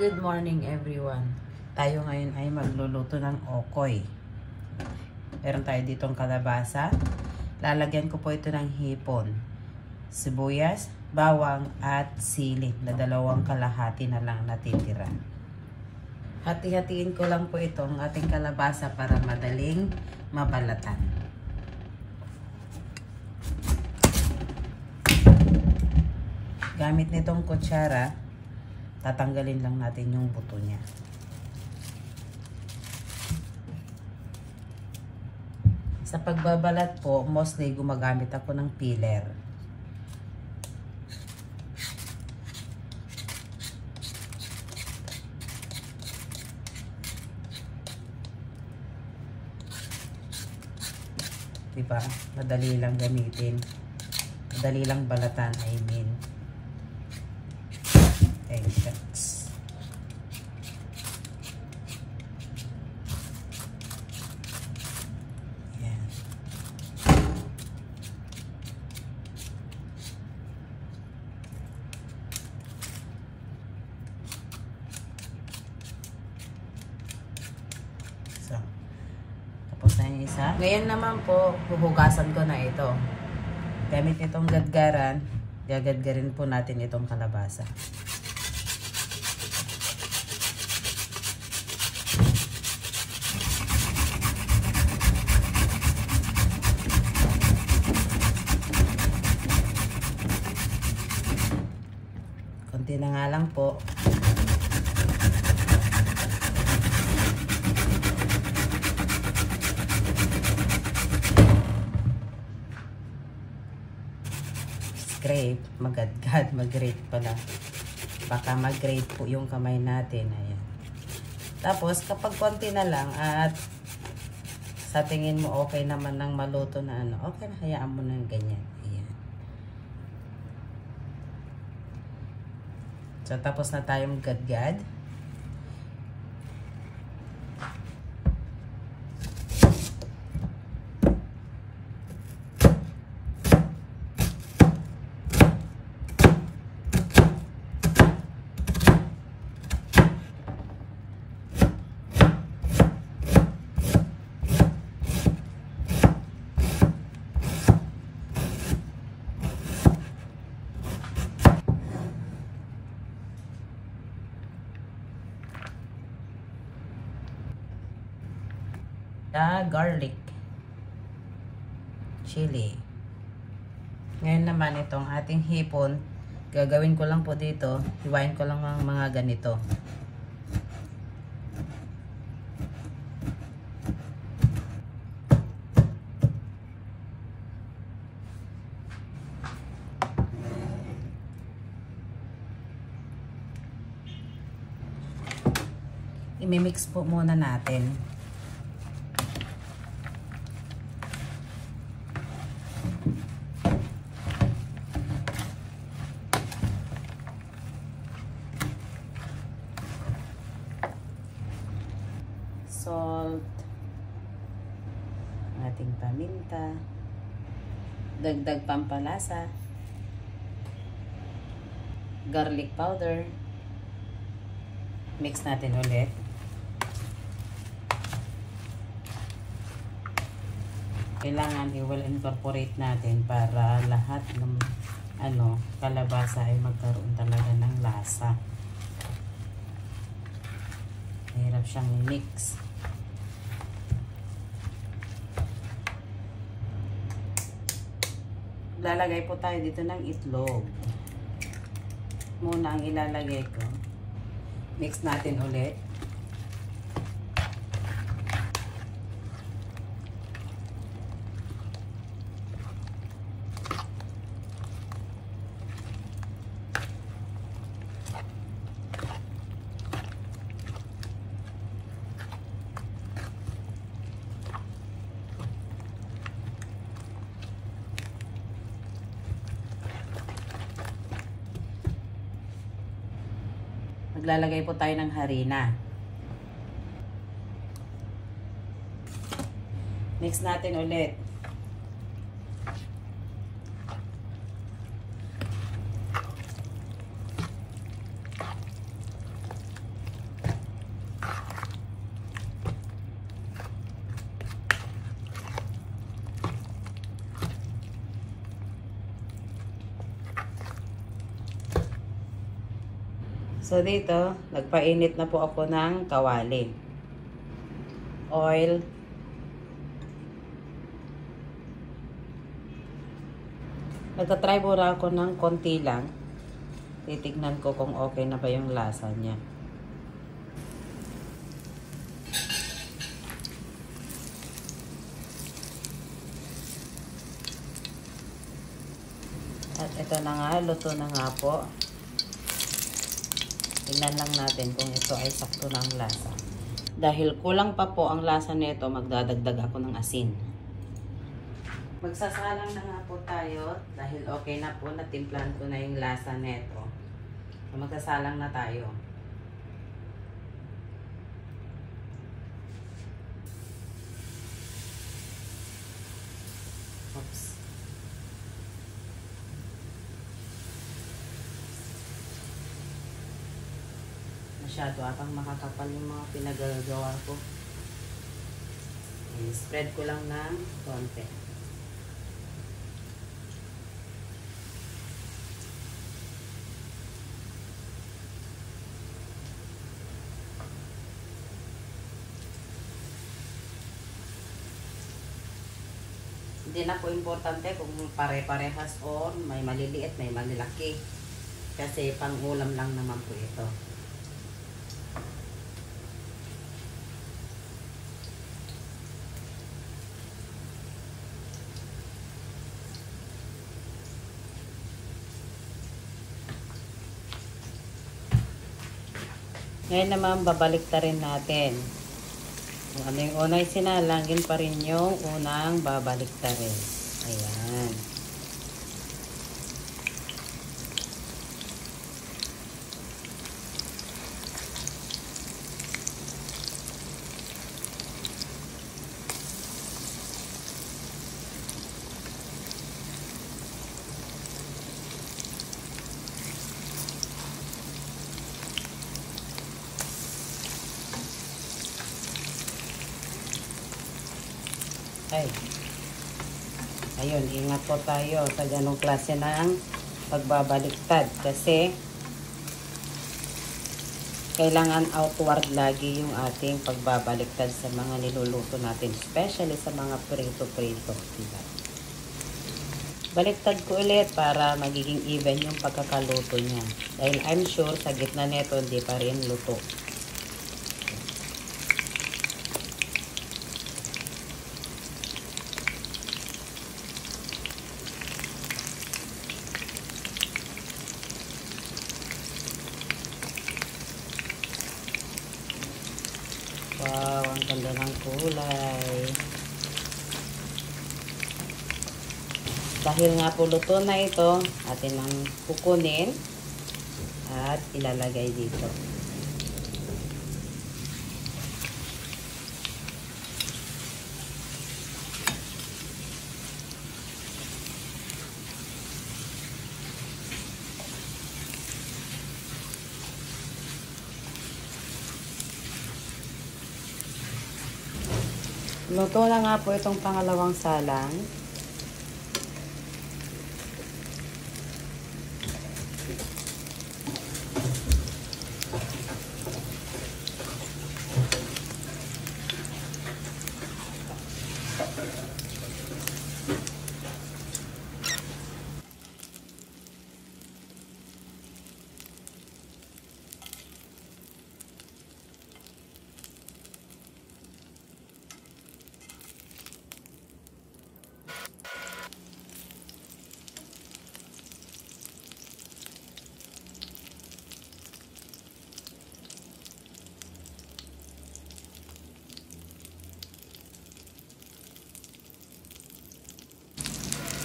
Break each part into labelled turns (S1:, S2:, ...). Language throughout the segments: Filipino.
S1: Good morning everyone. Tayo ngayon ay magluluto ng okoy. Meron tayo ditong kalabasa. Lalagyan ko po ito ng hipon, sibuyas, bawang at sili na 2 kalahati na lang natitira. Hati-hatiin ko lang po itong ating kalabasa para madaling mabalatan. Gamit nitong kutsara, tatanggalin lang natin yung buto niya. Sa pagbabalat po, mostly gumagamit ako ng peeler. Diba? Madali lang gamitin. Madali lang balatan, I mean. Shucks. Yan. So, tapos na yung isa. Ngayon naman po, huhugasan ko na ito. Gamit itong gadgaran, gagadgarin po natin itong kalabasa. Konti na nga lang po. Scrape, magadgad, mag-grate pala. Baka mag-grate po yung kamay natin. Ayan. Tapos, kapag konti na lang at sa tingin mo okay naman ng maluto na ano, okay na, hayaan mo ng ganyan. Ayan. So, tapos na tayong gadgad. Garlic, chili. Ngayon naman itong ating hipon, gagawin ko lang po dito, hiwain ko lang mga ganito. I-mix po muna natin. Salt, ating paminta, dagdag pampalasa, garlic powder, mix natin ulit. Kailangan i-well incorporate natin para lahat ng kalabasa ay magkaroon talaga ng lasa. Mahirap siyang mix. Lalagay po tayo dito ng itlog. Muna ang ilalagay ko. Mix natin ulit. Maglalagay po tayo ng harina. Mix natin ulit. So dito, nagpainit na po ako ng kawali. Oil. Nagtatry muna ako ng konti lang. Titignan ko kung okay na ba yung lasa niya. At ito na nga, luto na nga po. Tingnan lang natin kung ito ay sakto ng lasa. Dahil kulang pa po ang lasa nito, magdadagdag ako ng asin. Magsasalang na nga po tayo dahil okay na po, natimplahan ko na yung lasa nito. So, magsasalang na tayo. Oops. Masyado atang makakapal yung mga pinagagawa ko. Spread ko lang ng konti. Hindi na po importante kung pare-parehas o may maliliit, may malilaki. Kasi pang-ulam lang naman po ito. Ngayon naman, babalik ta rin natin. Kung ano yung unang sinalangin pa rin yung unang babalik ta rin. Ayan. Ayun, ingat po tayo sa ganong klase ng pagbabaliktad kasi kailangan outward lagi yung ating pagbabaliktad sa mga niluluto natin, especially sa mga prito-prito. Diba? Baliktad ko ulit para magiging even yung pagkakaluto niya. Dahil I'm sure sa gitna nito hindi pa rin luto. Wow, ang ganda ng kulay. Dahil nga po luto na ito, atin ang kukunin at ilalagay dito. Luto na nga po itong pangalawang salang.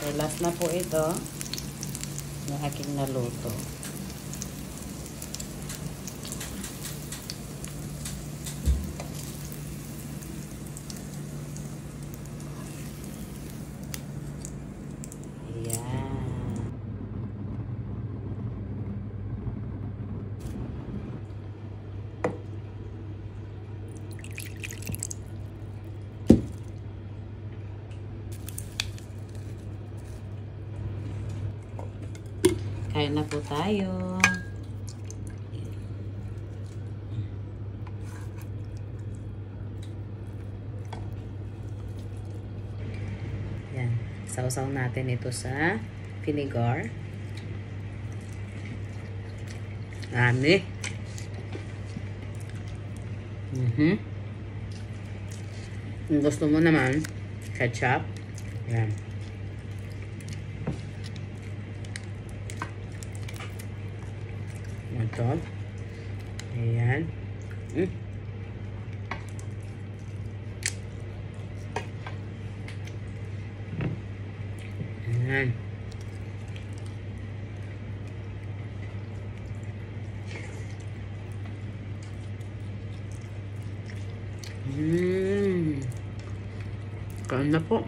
S1: So, last na po ito ng aking naluto. Ayan. Kain na po tayo. Sausaw natin ito sa vinegar. Ami. Kung gusto mo naman, ketchup. Yan. Ito. Ayan. Ayan. Kain na po.